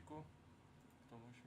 chviličku k tomu už.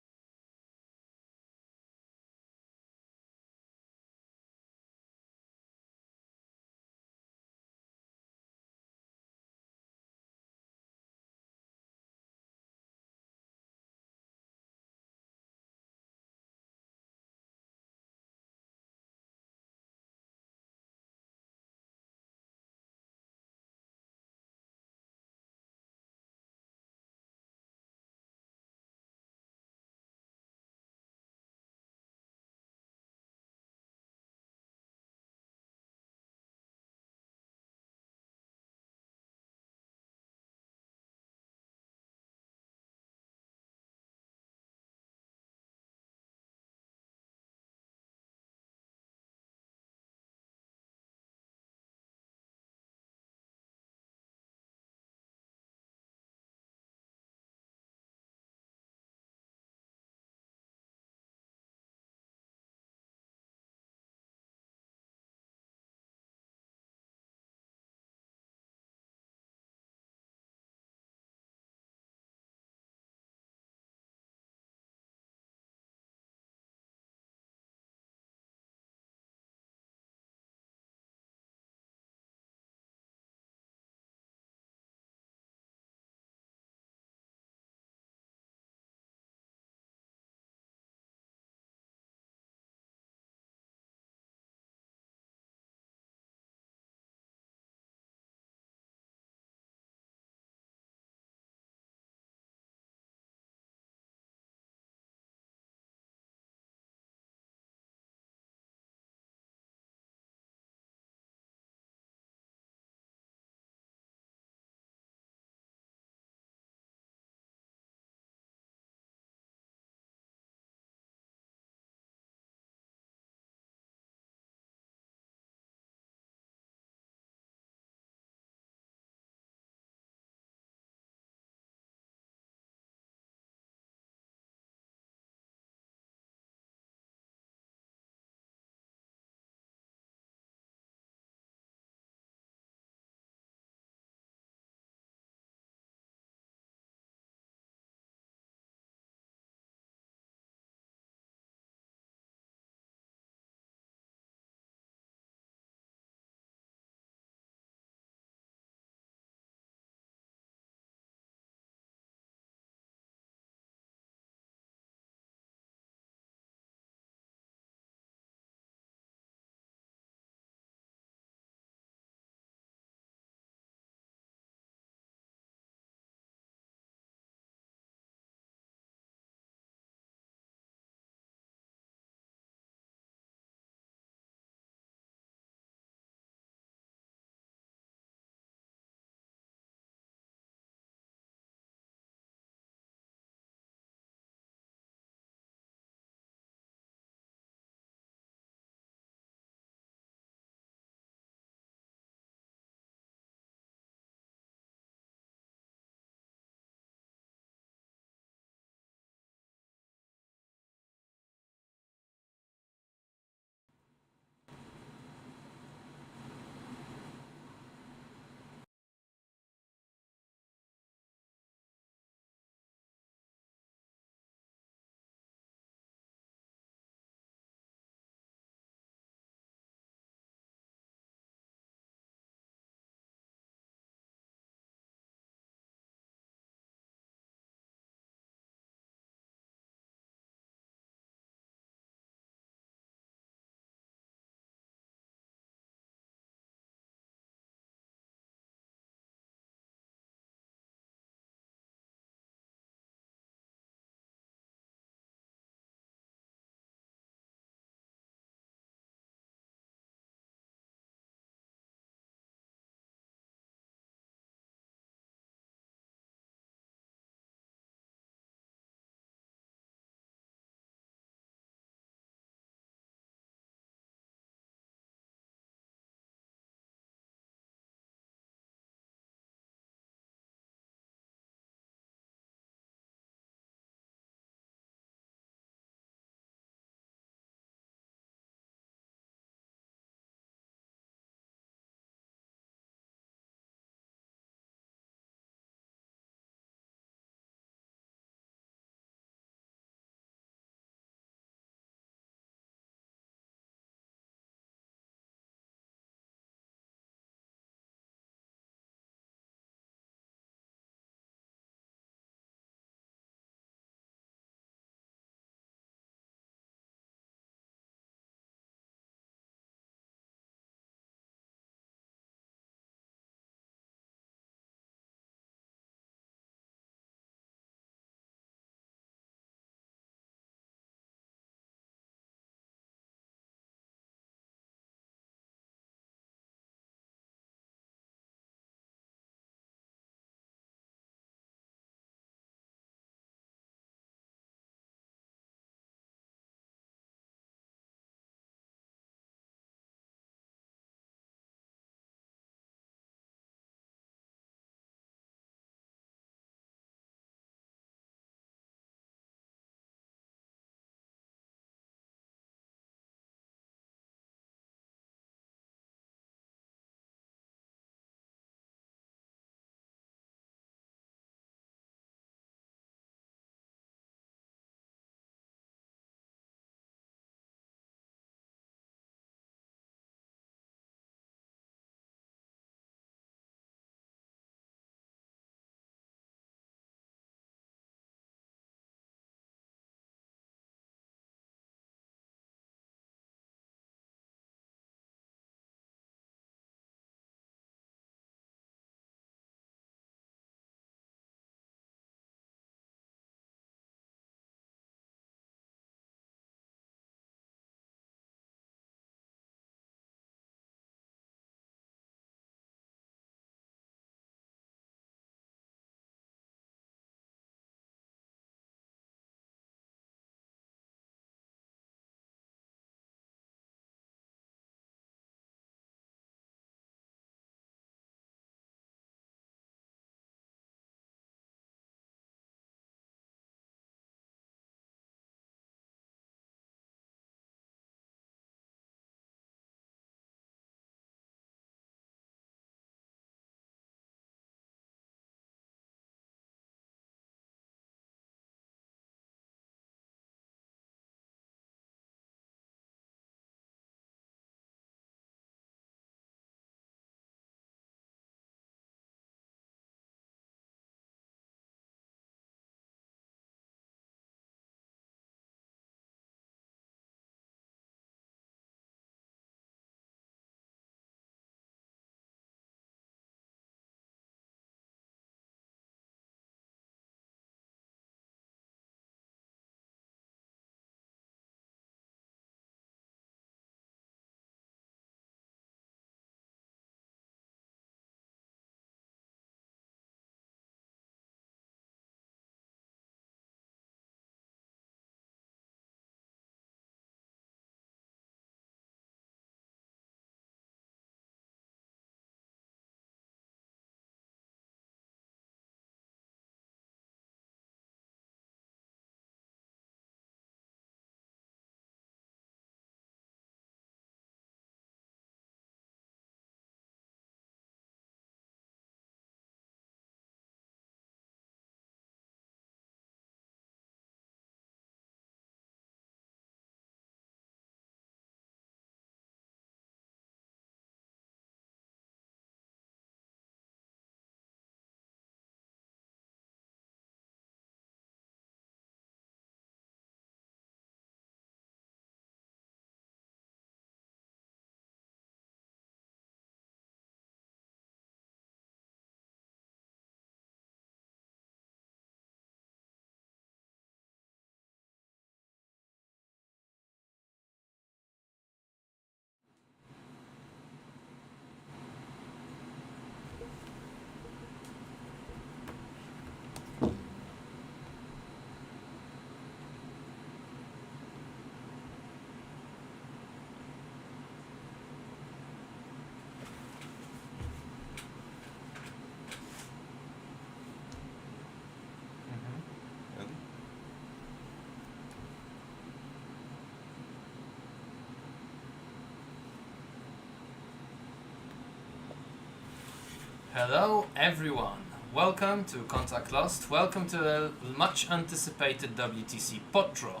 Hello everyone, welcome to Contact Lost, welcome to the much anticipated WTC pod draw.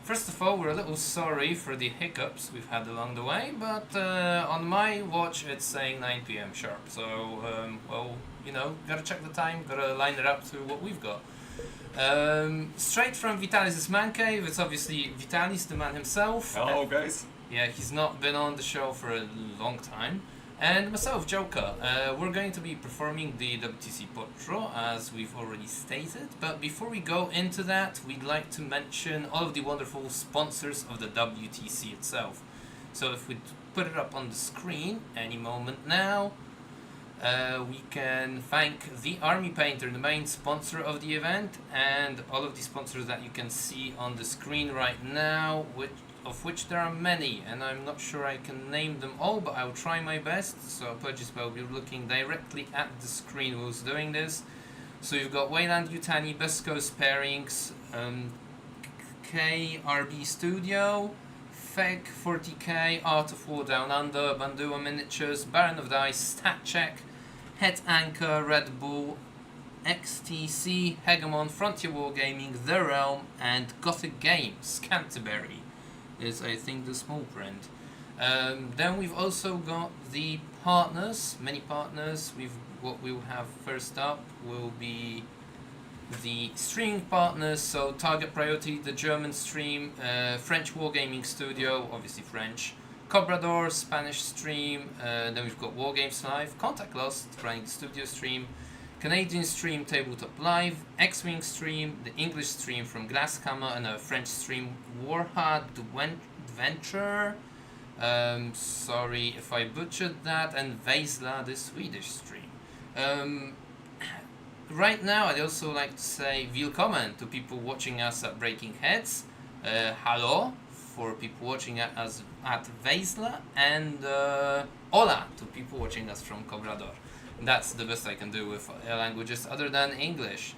First of all, we're a little sorry for the hiccups we've had along the way, but on my watch it's saying 9 PM sharp, so well, you know, gotta check the time, gotta line it up to what we've got. Straight from Vitalis' man cave, it's obviously Vitalis, the man himself. Hello guys. Yeah, he's not been on the show for a long time. And myself, Joker. We're going to be performing the WTC pod draw as we've already stated, but before we go into that, we'd like to mention all of the wonderful sponsors of the WTC itself. So if we put it up on the screen any moment now, we can thank the Army Painter, the main sponsor of the event, and all of the sponsors that you can see on the screen right now, of which there are many, and I'm not sure I can name them all, but I'll try my best. So apologies, but I'll be looking directly at the screen who's doing this. So you've got Weyland-Yutani, Best Coast Pairings, KRB Studio, Feg 40k, Art of War Down Under, Bandua Miniatures, Baron of Dice, Stat Check, Head Anchor, Red Bull, XTC, Hegemon, Frontier Wargaming, The Realm, and Gothic Games. Canterbury is, I think, the small print. Then we've also got the partners, many partners. What we'll have first up will be the streaming partners, so Target Priority, the German stream, French Wargaming Studio, obviously French, Cobrador, Spanish stream, then we've got Wargames Live, Contact Lost, running the studio stream, Canadian stream Tabletop Live, X-Wing stream, the English stream from Glasshammer, and a French stream Warhard Venture. Sorry if I butchered that, and Weisla, the Swedish stream. Right now, I'd also like to say willkommen to people watching us at Breaking Heads. Hello for people watching us at Weisla, and hola to people watching us from Cobrador. That's the best I can do with languages other than English.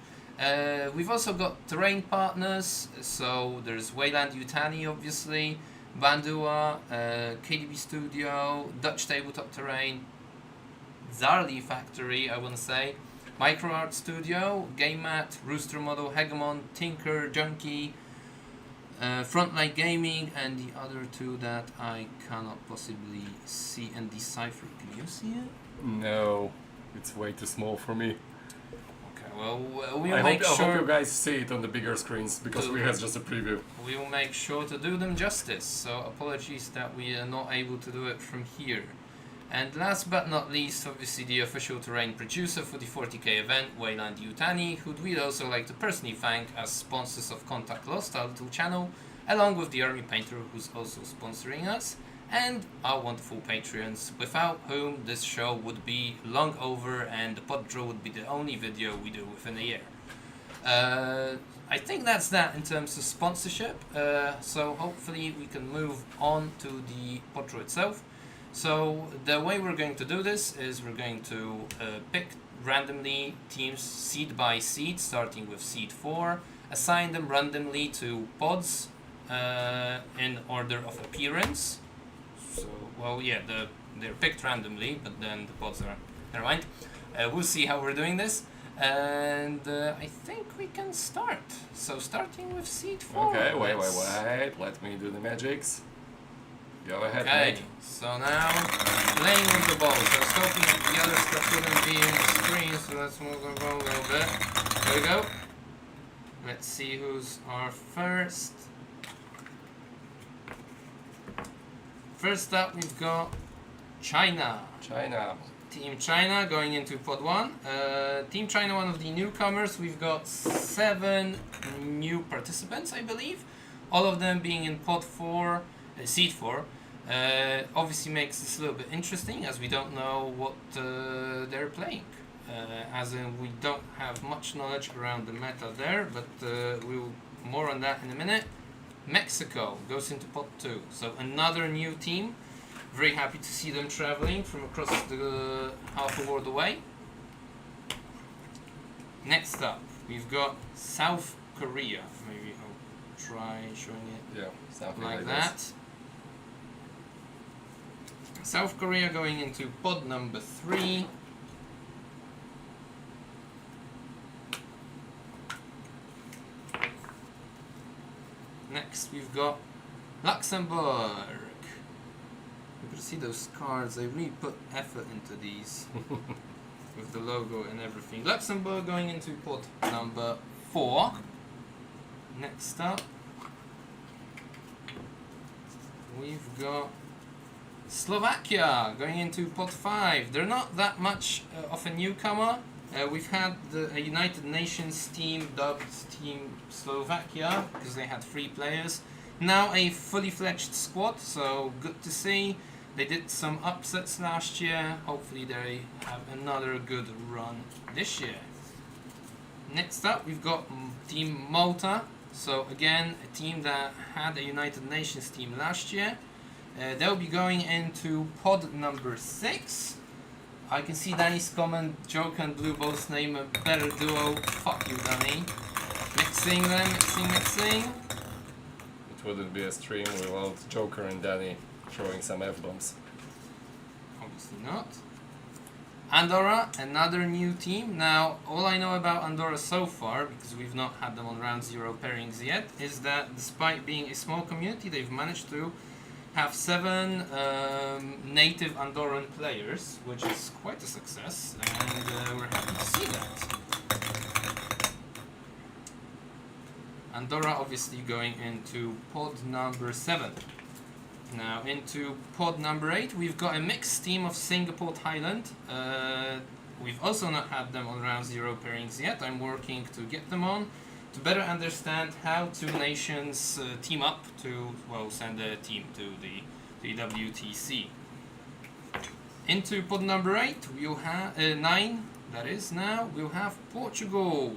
We've also got terrain partners, so there's Weyland-Yutani obviously, Bandua, KDB Studio, Dutch Tabletop Terrain, Zarli Factory, I want to say, Micro Art Studio, Game Mat, Rooster Model, Hegemon, Tinker, Junkie, Frontlight Gaming, and the other two that I cannot possibly see and decipher. Can you see it? No, it's way too small for me. Okay, well, we'll I make hope sure you guys see it on the bigger screens, because we have just a preview. we will make sure to do them justice. So apologies that we are not able to do it from here. And last but not least, obviously the official terrain producer for the 40k event, Weyland-Yutani, who'd we'd also like to personally thank as sponsors of Contact Lost, our little channel, along with the Army Painter, who's also sponsoring us, and our wonderful Patreons, without whom this show would be long over and the pod draw would be the only video we do within a year. I think that's that in terms of sponsorship, so hopefully we can move on to the pod draw itself. So the way we're going to do this is we're going to pick randomly teams seed by seed, starting with seed 4, assign them randomly to pods in order of appearance. So, well, yeah, they're picked randomly, but then the pods are... Never mind. We'll see how we're doing this. And I think we can start. So starting with seed 4. Okay, wait, let me do the magics. Go ahead, Okay, mate. so now playing with the balls. I was hoping that the other stuff wouldn't be in the screen, so let's move the ball a little bit. There we go. Let's see who's our first. First up, we've got China. Team China going into pod 1. Team China, one of the newcomers. We've got 7 new participants, I believe. All of them being in pod 4, seed 4. Obviously makes this a little bit interesting, as we don't know what they're playing. As in, we don't have much knowledge around the meta there, but we'll more on that in a minute. Mexico goes into pot 2, so another new team. Very happy to see them traveling from across the half a world away. Next up, we've got South Korea. Maybe I'll try showing it. Yeah, something like like that. this. South Korea going into pod number 3. Next we've got Luxembourg. You can see those cards, they really put effort into these with the logo and everything. Luxembourg going into pot number 4. Next up we've got Slovakia going into pot 5. They're not that much of a newcomer. We've had a United Nations team dubbed Team Slovakia because they had 3 players. Now a fully fledged squad, so good to see. They did some upsets last year. Hopefully they have another good run this year. Next up we've got Team Malta. So again, a team that had a United Nations team last year. They'll be going into pod number 6. I can see Danny's comment, Joker and Blue both name a better duo. Fuck you, Danny. Mixing them, mixing. It wouldn't be a stream without Joker and Danny throwing some F-bombs. Obviously not. Andorra, another new team. Now, all I know about Andorra so far, because we've not had them on round 0 pairings yet, is that despite being a small community, they've managed to have 7 native Andorran players, which is quite a success, and we're happy to see that. Andorra obviously going into pod number 7. Now into pod number 8 we've got a mixed team of Singapore, Thailand. We've also not had them on round 0 pairings yet. I'm working to get them on to better understand how 2 nations team up to, well, send a team to the WTC. Into pod number 8 we'll have 9, that is now, we'll have Portugal.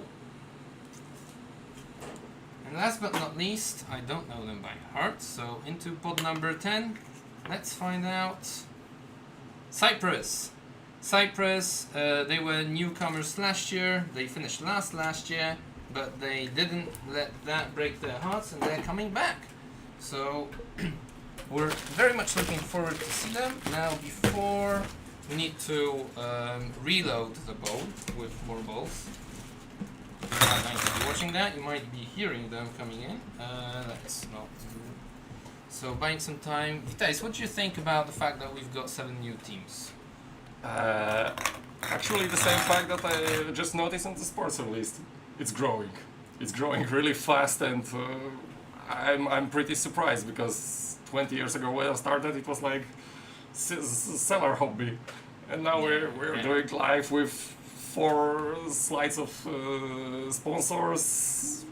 And last but not least, I don't know them by heart, so into pod number 10, let's find out Cyprus. Cyprus, they were newcomers last year, they finished last year, but they didn't let that break their hearts and they're coming back. So we're very much looking forward to see them. Now before we need to reload the bowl with more balls. You're not going to be watching that, you might be hearing them coming in. Let's not do. So buying some time. Vitalis, what do you think about the fact that we've got 7 new teams? Actually, the same fact that I just noticed on the sports list. It's growing. It's growing really fast, and I'm pretty surprised because 20 years ago when I started, it was like seller hobby, and now we're doing live with 4 slides of sponsors,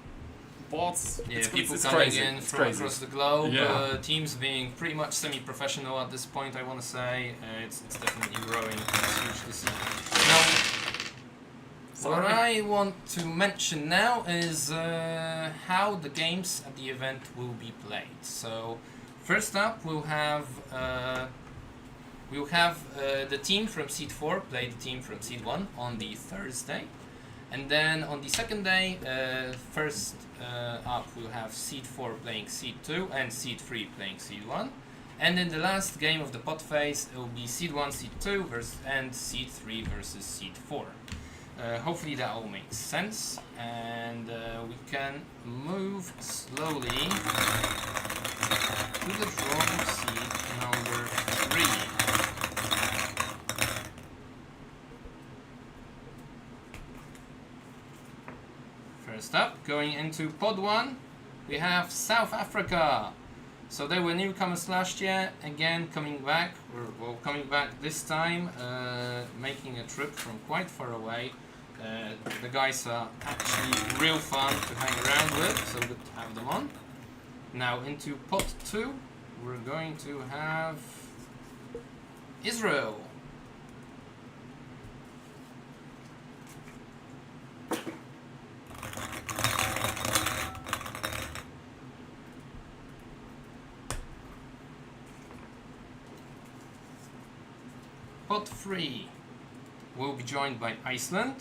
bots. Yeah, it's people it's coming crazy. in It's from crazy. across the globe. Yeah. Teams being pretty much semi-professional at this point. I want to say it's definitely growing. It's huge to see. Now, what I want to mention now is how the games at the event will be played. So, first up, we'll have the team from Seed 4 play the team from Seed 1 on the Thursday. And then on the second day, first up, we'll have Seed 4 playing Seed 2 and Seed 3 playing Seed 1. And in the last game of the pot phase, it will be Seed 1, Seed 2 and Seed 3 versus Seed 4. Hopefully that all makes sense, and we can move slowly to the draw of seed number 3. First up, going into pod 1, we have South Africa. So they were newcomers last year, again coming back, coming back this time, making a trip from quite far away. The guys are actually real fun to hang around with, so good to have them on. Now into pot 2, we're going to have Israel. Pot 3 will be joined by Iceland.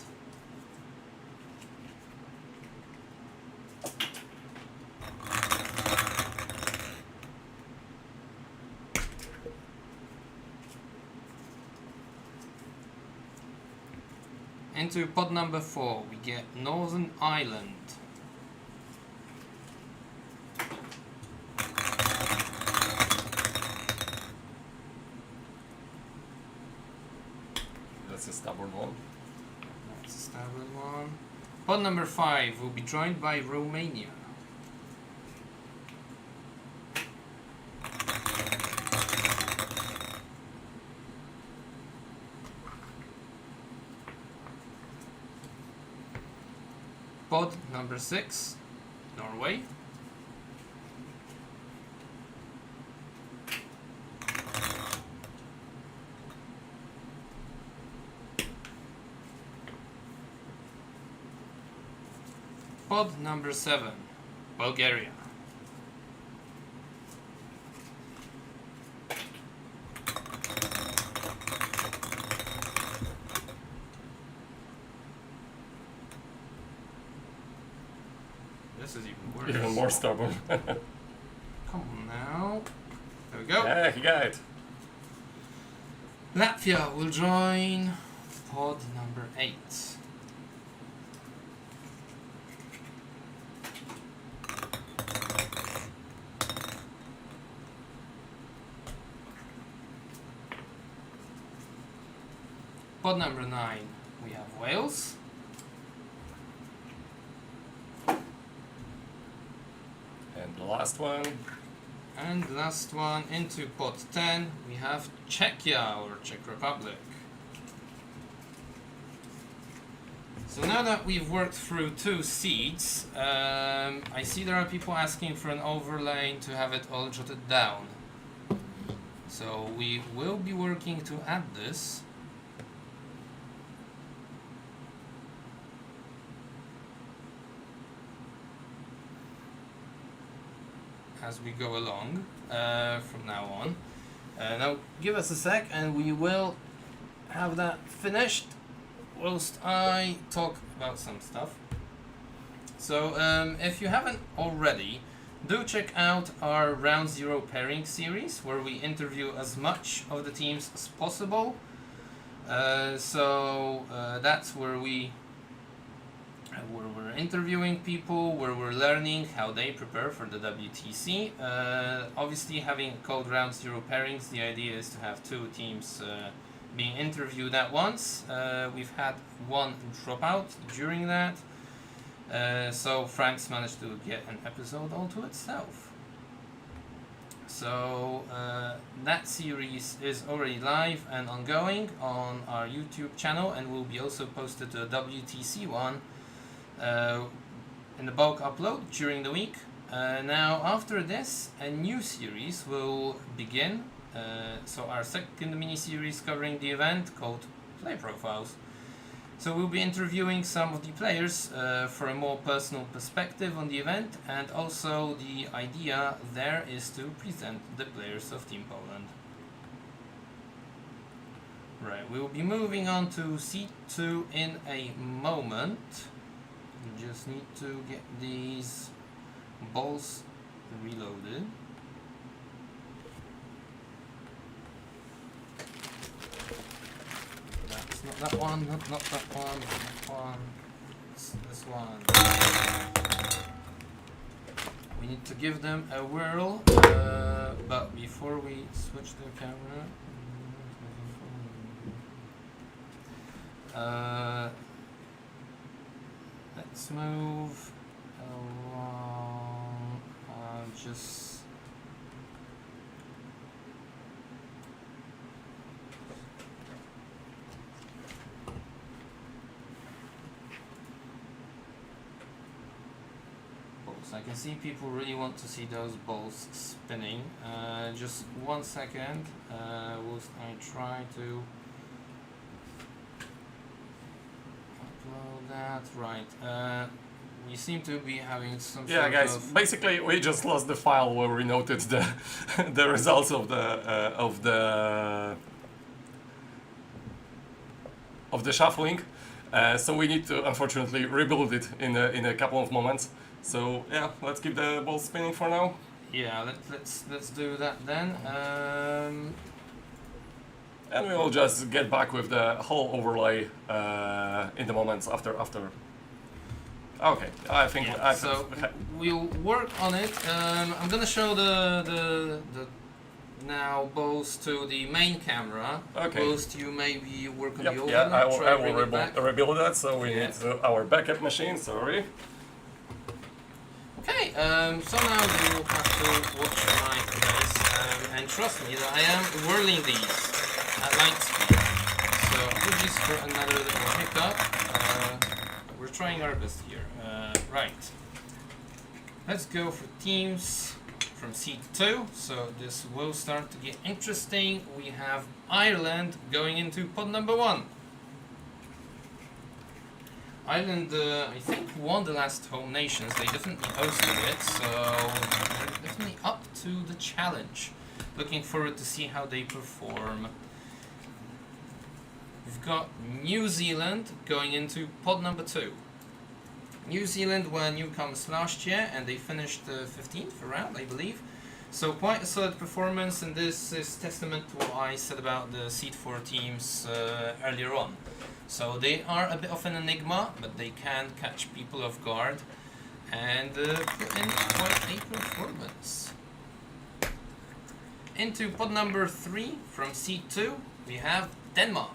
Into pod number 4 we get Northern Ireland. That's a stubborn one. That's a stubborn one. Pod number 5 will be joined by Romania. Pod number 6, Norway. Pod number 7, Bulgaria. This is even worse. Even more stubborn. Come on now. There we go. Yeah, he got it. Latvia will join pod number 8. Pod number 9, we have Wales. And the last one. And last one, into pod 10, we have Czechia, or Czech Republic. So now that we've worked through 2 seeds, I see there are people asking for an overlay to have it all jotted down. So we will be working to add this. As we go along from now on. Now give us a sec and we will have that finished whilst I talk about some stuff. So if you haven't already, do check out our Round 0 pairing series where we interview as much of the teams as possible. That's where we're interviewing people, where we're learning how they prepare for the WTC. Obviously, having called Round 0 pairings, the idea is to have 2 teams being interviewed at once. We've had 1 drop out during that, so Frank's managed to get an episode all to itself. So that series is already live and ongoing on our YouTube channel, and will be also posted to a WTC one in the bulk upload during the week. Now after this, a new series will begin. So our second mini-series covering the event, called Play Profiles. So we'll be interviewing some of the players for a more personal perspective on the event, and also the idea there is to present the players of Team Poland. Right, we will be moving on to C2 in a moment. We just need to get these balls reloaded. That's not that one, not that one, that one. It's this one. We need to give them a whirl, but before we switch the camera, let's move along. Just balls. I can see people really want to see those balls spinning. Just 1 second, whilst I try to upload that. Right. We seem to be having some Yeah, sort guys. of... Basically, we just lost the file where we noted the the results of the shuffling. So we need to unfortunately rebuild it in a couple of moments. So yeah, let's keep the ball spinning for now. Yeah, let's do that then. And we will just get back with the whole overlay in the moments after. Okay, I think. Yeah, so we'll work on it. I'm gonna show the now both to the main camera. Okay. Both you maybe work on Yep, the old yeah, one. I will, Try I bring will it back. rebuild that, so we Yeah. need our backup machine, sorry. Okay, so now you will have to watch my face, and trust me that I am whirling these at light speed. So apologies for another little hiccup. We're trying our best here. Right. Let's go for teams from seed 2. So this will start to get interesting. We have Ireland going into pod number 1. Ireland, I think, won the last home nations. They definitely hosted it, so they're definitely up to the challenge. Looking forward to see how they perform. We've got New Zealand going into pod number 2. New Zealand were newcomers last year and they finished 15th round, I believe. So quite a solid performance, and this is testament to what I said about the seed 4 teams earlier on. So they are a bit of an enigma, but they can catch people off guard and put in quite a performance. Into pod number 3 from seed 2, we have Denmark.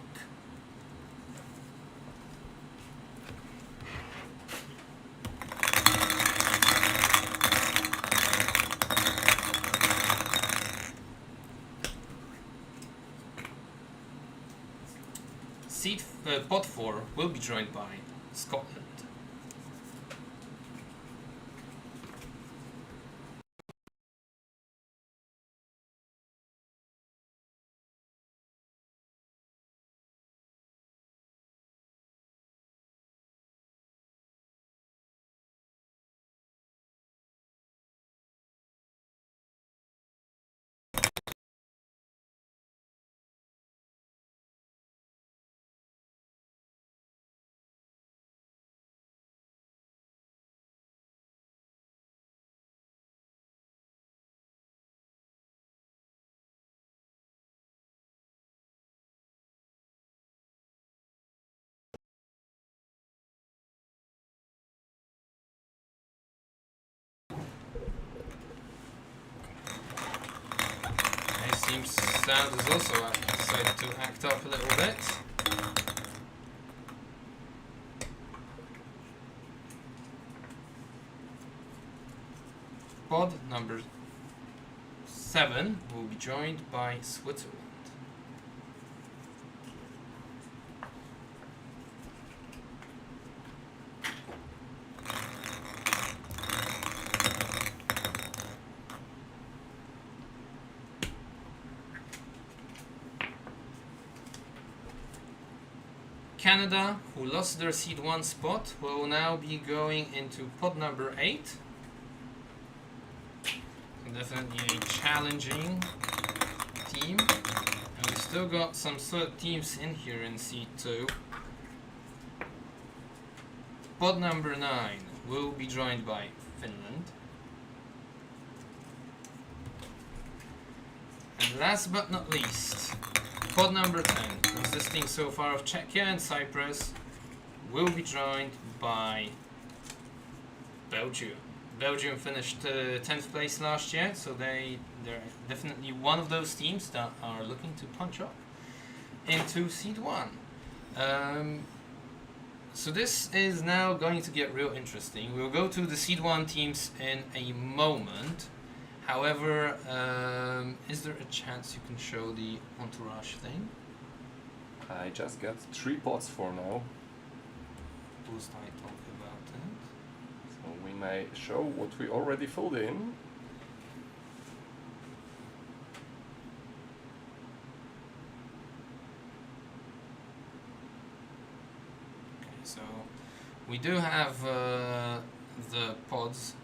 Pod 4 will be joined by Scotland. Seems Sound has also decided to act up a little bit. Pod number 7 will be joined by Switzerland. Canada, who lost their seed 1 spot, will now be going into pod number 8. Definitely a challenging team. And we still got some solid teams in here in seed 2. Pod number 9 will be joined by Finland. And last but not least, pod number 10, consisting so far of Czechia and Cyprus, will be joined by Belgium. Belgium finished 10th place last year, so they're definitely one of those teams that are looking to punch up into seed 1. So this is now going to get real interesting. We'll go to the seed 1 teams in a moment. However, is there a chance you can show the entourage thing? I just got 3 pots for now, Was I talking about it? so we may show what we already filled in. Okay, so we do have the pods,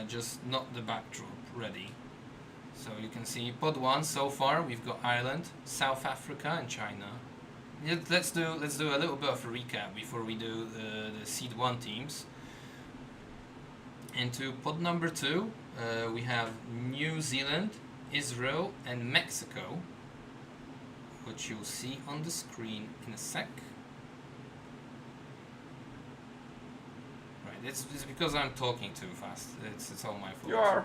just not the backdrop ready. So you can see pod 1 so far. We've got Ireland, South Africa, and China. Let's do a little bit of a recap before we do the seed 1 teams. Into pod number 2, we have New Zealand, Israel, and Mexico, which you'll see on the screen in a sec. Right, it's because I'm talking too fast. It's all my fault. You are.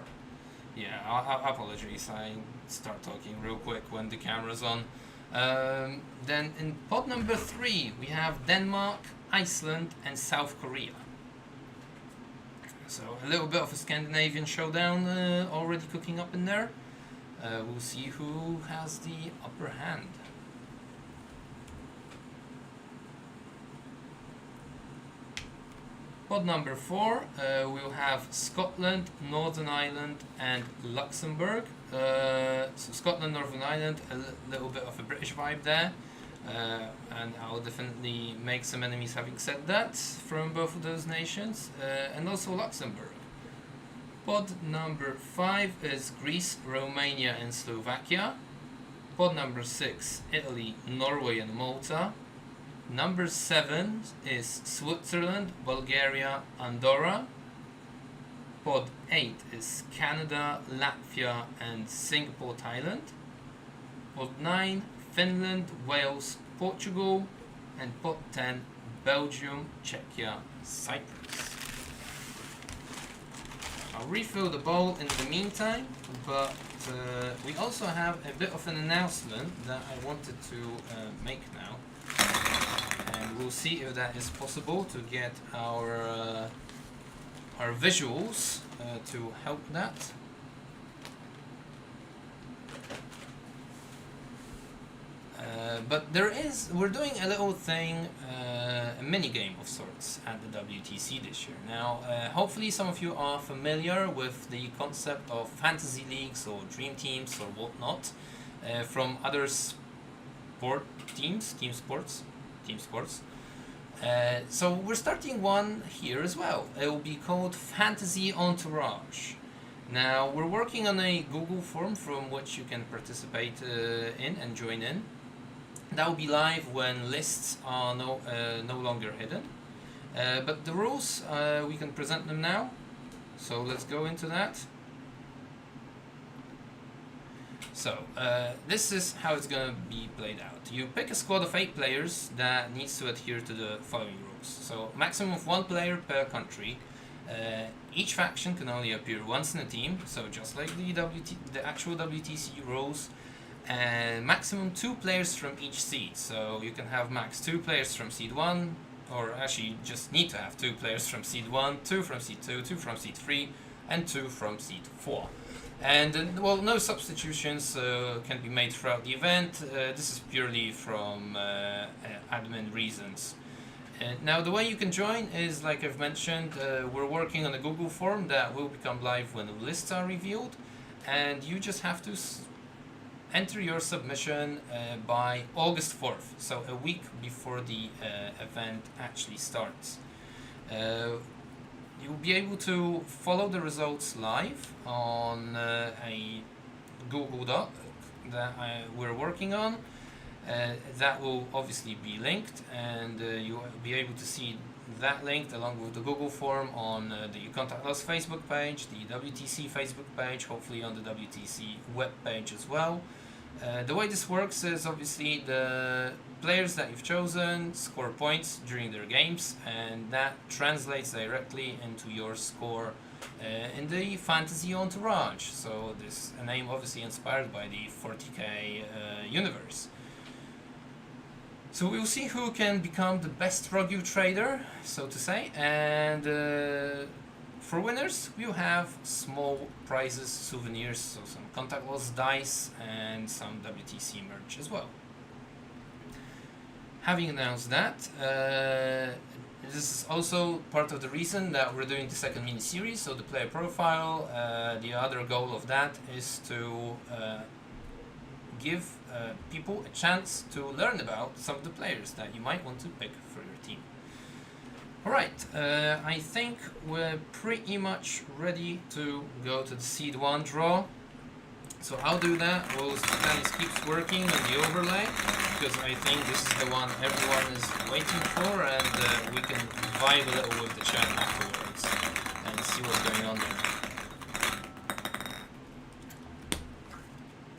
Yeah, apologies. I start talking real quick when the camera's on. Then in pod number 3 we have Denmark, Iceland, and South Korea. So a little bit of a Scandinavian showdown already cooking up in there. We'll see who has the upper hand. Pod number 4, we'll have Scotland, Northern Ireland, and Luxembourg. So Scotland, Northern Ireland, a little bit of a British vibe there. And I'll definitely make some enemies having said that from both of those nations. And also Luxembourg. Pod number 5 is Greece, Romania, and Slovakia. Pod number 6, Italy, Norway, and Malta. Number 7 is Switzerland, Bulgaria, Andorra. Pod 8 is Canada, Latvia, and Singapore, Thailand. Pod 9, Finland, Wales, Portugal. And pod 10, Belgium, Czechia, Cyprus. I'll refill the bowl in the meantime, but we also have a bit of an announcement that I wanted to make now. And we'll see if that is possible to get our visuals to help that. But we're doing a little thing, a mini game of sorts at the WTC this year. Now, hopefully some of you are familiar with the concept of fantasy leagues or dream teams or whatnot from other sport teams, team sports. So we're starting one here as well. It will be called Fantasy Entourage. Now, we're working on a Google form from which you can participate in and join in. That will be live when lists are no longer hidden. But the rules, we can present them now. So let's go into that. So, this is how it's going to be played out. You pick a squad of 8 players that needs to adhere to the following rules. So, maximum of 1 player per country. Each faction can only appear once in a team, so just like the actual WTC rules. And maximum 2 players from each seed. So, you can have max 2 players from seed 1, or actually you just need to have 2 players from seed 1, 2 from seed 2, 2 from seed 3, and 2 from seed 4. And well, no substitutions can be made throughout the event. This is purely from admin reasons. Now, the way you can join is, like I've mentioned, we're working on a Google form that will become live when the lists are revealed, and you just have to enter your submission by August 4th, so a week before the event actually starts. You'll be able to follow the results live on a Google Doc that we're working on. That will obviously be linked, and you'll be able to see that linked along with the Google form on the Contact Us Facebook page, the WTC Facebook page, hopefully on the WTC web page as well. The way this works is obviously the players that you've chosen score points during their games, and that translates directly into your score in the Fantasy Entourage. So this a name obviously inspired by the 40k universe. So we'll see who can become the best Rogue trader, so to say, and for winners we'll have small prizes, souvenirs, so some contactless dice and some WTC merch as well. Having announced that, this is also part of the reason that we're doing the second mini-series, so the player profile. The other goal of that is to give people a chance to learn about some of the players that you might want to pick for your team. Alright, I think we're pretty much ready to go to the Seed 1 draw. So I'll do that while Vitalis keeps working on the overlay, because I think this is the one everyone is waiting for, and we can vibe a little with the chat afterwards and see what's going on there.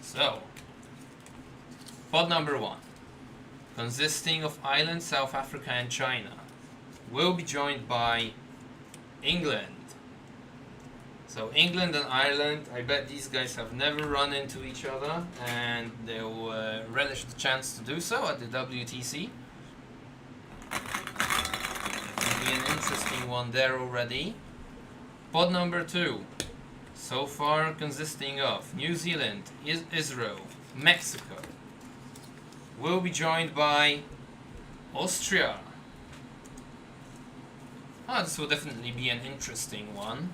So, pod number 1, consisting of Ireland, South Africa and China, will be joined by England, So England and Ireland, I bet these guys have never run into each other, and they'll relish the chance to do so at the WTC. It'll be an interesting one there already. Pod number 2, so far consisting of New Zealand, Israel, Mexico. We'll be joined by Austria. This will definitely be an interesting one.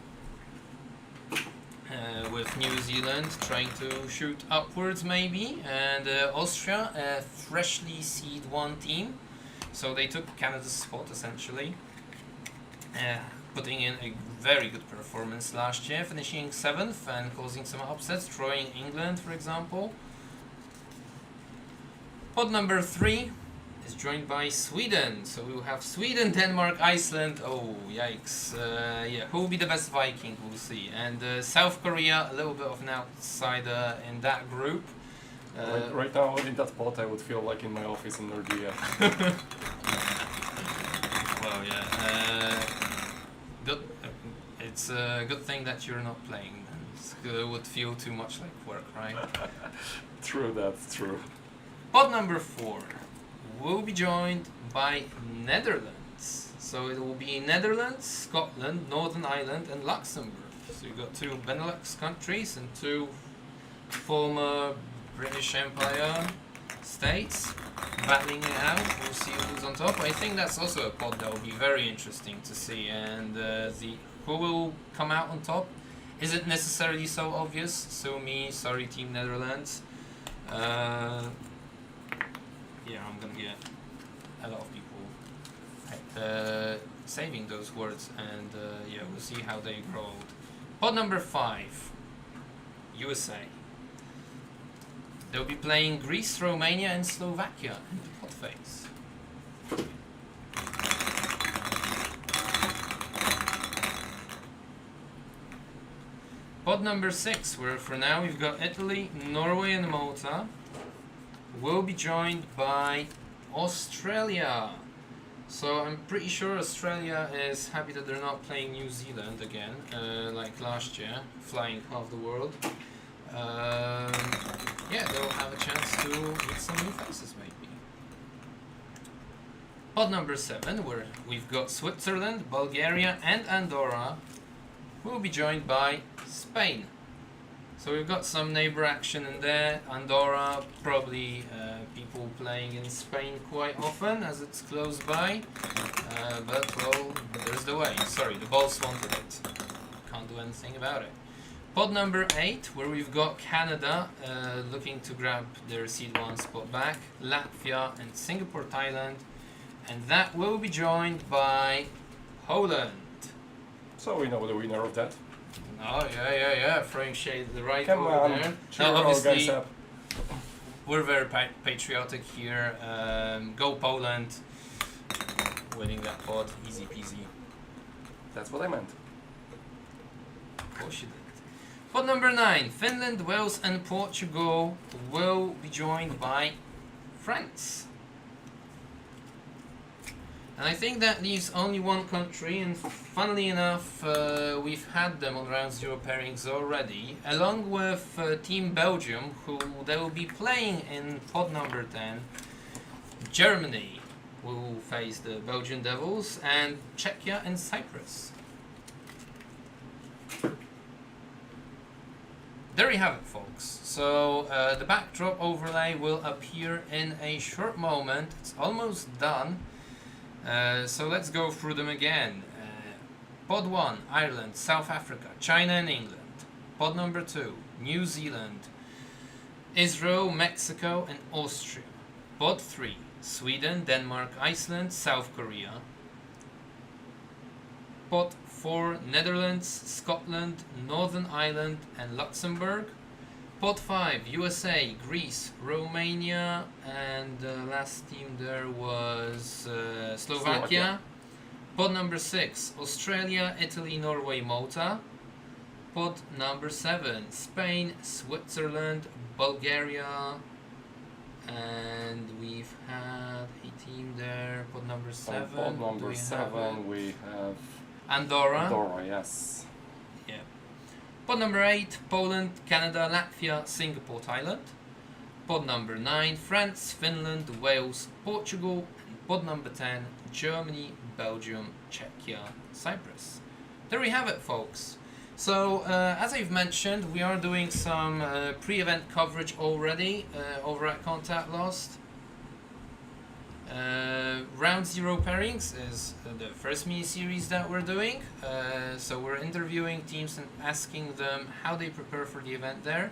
With New Zealand trying to shoot upwards maybe, and Austria, a freshly seed 1 team, so they took Canada's spot essentially, putting in a very good performance last year, finishing 7th and causing some upsets, destroying England for example. Pod number 3 is joined by Sweden, so we will have Sweden, Denmark, Iceland. Oh yikes! Yeah, who will be the best Viking? We'll see. And South Korea, a little bit of an outsider in that group. Right now in that pot, I would feel like in my office in Nordia. Well, yeah. Good. It's a good thing that you're not playing. It would feel too much like work, right? True, that's true. Pod number 4. Will be joined by Netherlands. So it will be Netherlands, Scotland, Northern Ireland and Luxembourg. So you've got 2 Benelux countries and 2 former British Empire states battling it out. We'll see who's on top. I think that's also a pod that will be very interesting to see. And who will come out on top isn't necessarily so obvious. So sorry Team Netherlands. Yeah, I'm gonna get a lot of people saving those words, and yeah, we'll see how they grow. Pod number 5, USA. They'll be playing Greece, Romania, and Slovakia in the pod phase. Pod number 6, where for now we've got Italy, Norway, and Malta. Will be joined by Australia. So I'm pretty sure Australia is happy that they're not playing New Zealand again, like last year, flying half the world. Yeah, they'll have a chance to meet some new faces maybe. Pod number 7, where we've got Switzerland, Bulgaria and Andorra. Will be joined by Spain. So we've got some neighbor action in there. Andorra, probably people playing in Spain quite often as it's close by. But well, there's the way. Sorry, the balls wanted it. Can't do anything about it. Pod number 8, where we've got Canada looking to grab their seed 1 spot back. Latvia and Singapore, Thailand. And that will be joined by Poland. So we know the winner of that. Oh, yeah, throwing shade the right Come over on, there. cheer Now, all obviously, guys up. we're very patriotic here. Go Poland. Winning that pod, easy peasy. That's what I meant. Of course you did. Pod number 9, Finland, Wales and Portugal will be joined by France. And I think that leaves only one country, and funnily enough, we've had them on round 0 pairings already, along with Team Belgium, who they will be playing in pod number 10. Germany will face the Belgian Devils, and Czechia and Cyprus. There you have it, folks. So the backdrop overlay will appear in a short moment. It's almost done. So let's go through them again. Pod 1, Ireland, South Africa, China and England. Pod number 2, New Zealand, Israel, Mexico and Austria. Pod 3, Sweden, Denmark, Iceland, South Korea. Pod 4, Netherlands, Scotland, Northern Ireland and Luxembourg. Pod 5, USA, Greece, Romania, and the last team there was Slovakia. Pod number 6, Australia, Italy, Norway, Malta. Pod number 7, Spain, Switzerland, Bulgaria, and we've had a team there. Pod number 7. Pod number 7, we have Andorra. Andorra, yes. Yeah. Pod number 8, Poland, Canada, Latvia, Singapore, Thailand. Pod number 9, France, Finland, Wales, Portugal. And pod number 10, Germany, Belgium, Czechia, Cyprus. There we have it, folks. So, as I've mentioned, we are doing some pre-event coverage already over at Contact Lost. Round 0 pairings is the first mini-series that we're doing. So we're interviewing teams and asking them how they prepare for the event there.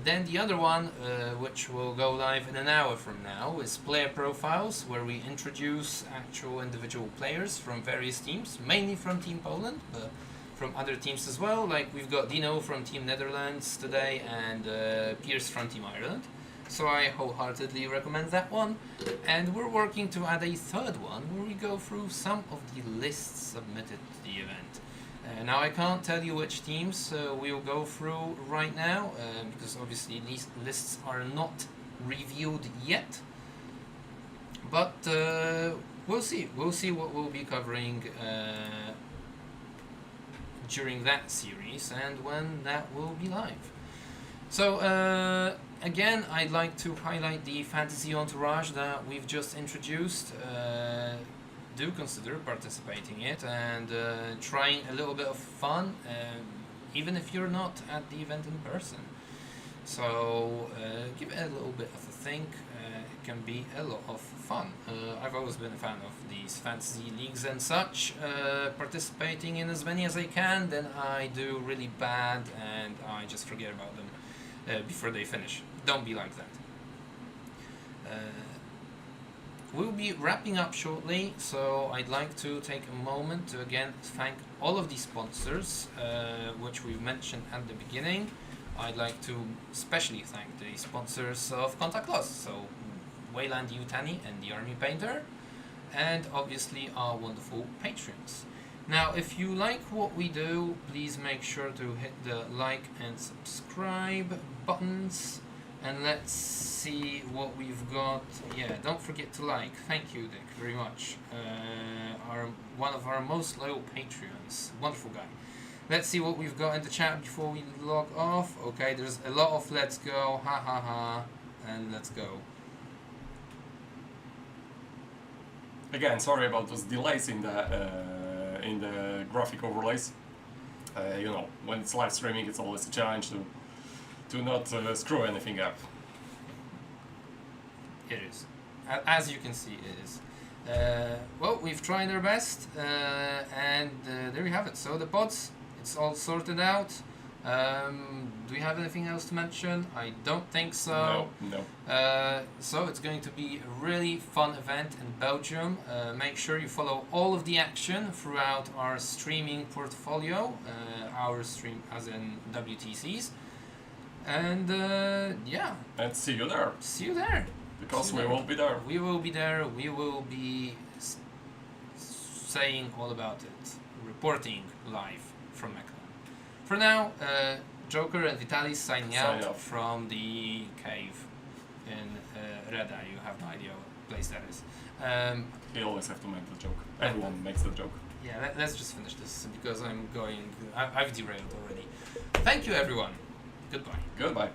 Then the other one, which will go live in an hour from now, is player profiles, where we introduce actual individual players from various teams, mainly from Team Poland, but from other teams as well. Like we've got Dino from Team Netherlands today and Pierce from Team Ireland. So I wholeheartedly recommend that one. And we're working to add a third one where we go through some of the lists submitted to the event. Now I can't tell you which teams we'll go through right now because obviously these lists are not revealed yet. But we'll see. We'll see what we'll be covering during that series and when that will be live. So again, I'd like to highlight the fantasy entourage that we've just introduced. Do consider participating in it and trying a little bit of fun, even if you're not at the event in person. So give it a little bit of a think. It can be a lot of fun. I've always been a fan of these fantasy leagues and such, participating in as many as I can. Then I do really bad and I just forget about them before they finish. Don't be like that. We'll be wrapping up shortly, so I'd like to take a moment to again thank all of the sponsors, which we've mentioned at the beginning. I'd like to especially thank the sponsors of Contact Lost, so Weyland-Yutani and the Army Painter, and obviously our wonderful patrons. Now, if you like what we do, please make sure to hit the like and subscribe buttons. And let's see what we've got. Yeah, don't forget to like. Thank you, Dick, very much. One of our most loyal Patreons. Wonderful guy. Let's see what we've got in the chat before we log off. Okay, there's a lot of let's go, ha ha ha, and let's go. Again, sorry about those delays in the graphic overlays. You know, when it's live streaming, it's always a challenge to not screw anything up. It is. As you can see, it is. Well, we've tried our best, and there you have it. So the pods, it's all sorted out. Do we have anything else to mention? I don't think so. No. So it's going to be a really fun event in Belgium. Make sure you follow all of the action throughout our streaming portfolio. Our stream as in WTCs. And yeah. And see you there. See you there. Because we will be there. We will be there. We will be saying all about it. Reporting live from Mecca. For now, Joker and Vitalis signing out from the cave in Reda. You have no idea what place that is. You always have to make the joke. Everyone makes the joke. Yeah, let's just finish this because I've derailed already. Thank you, everyone. Goodbye. Goodbye.